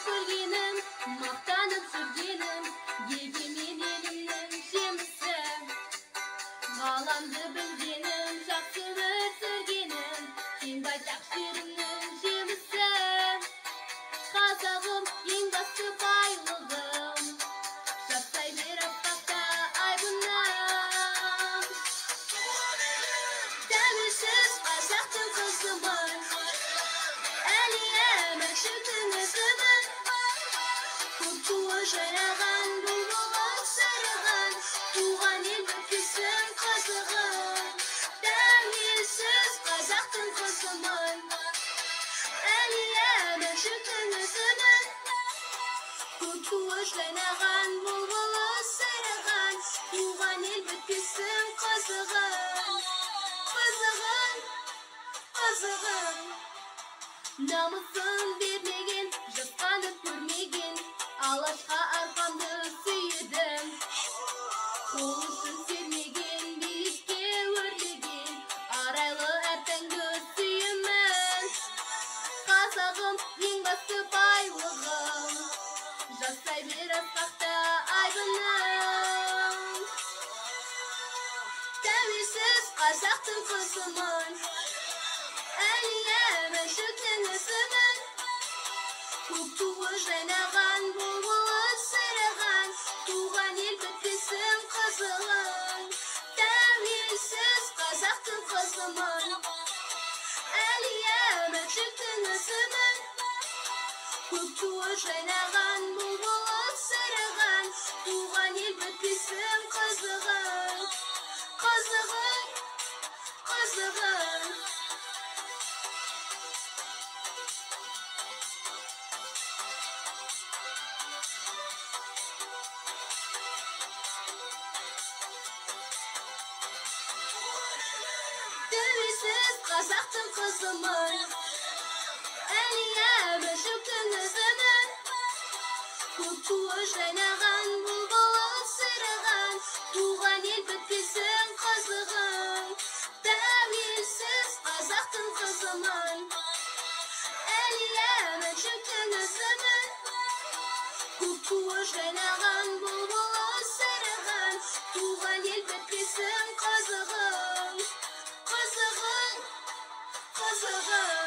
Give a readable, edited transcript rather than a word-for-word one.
көргенім, мақтанып жүргенім, егемен елімнің жемісі. Ғаламды білгенім, жақсы өсіргенім, кең байтақ жерімнің жемісі. Қазағым ең басты байлығым, жатсай бер аспақта айбыным. Тәуелсіз қазақтың қызымын, әлия мәңшіктің ізімін. Көк туы жайраған бұлбұлым сырығын, туған ел бітпесін қызығын. Тәуелсіз қазақтың қызымын, әлия мәңшіктің ізімін. Көк туы жайраған бұлбұлым сырығын, туған ел бітпесін қызығын. Қызығын, қызығын. Намысын бермеген, жасқанып көрмеген, алашқа арқамды сүйедім. Қол ұшын сермеген, биікке өрлеген, арайлы әр таңды сүйемін. Қазағым ең басты байлығым, жасай бер аспақта айбыным. Тәуелсіз қазақтың қызымын, әлия мәңшіктің ізімін. Көк туы жайнаған бұлбұлым сырығын, туған ел бітпесін қызығын. Тәуелсіз қазақтың қызымын, әлия мәңшіктің ізімін. Көк туы жайнаған бұлбұлым сырығын, туған ел бітпесін қызығын. Қызығын, қызығын. Тәуелсіз қазақтың қызымын, әлия мәңшіктің ізімін. Көк туы жайнаған бұлбұлым сырығын, туған ел бітпесін қызығын. Тәуелсіз қазақтың қызымын, әлия мәңшіктің ізімін. Көк туы жайнаған бұлбұлым сырығын, туған ел бітпесін қызығын. Қызығын, қызығын.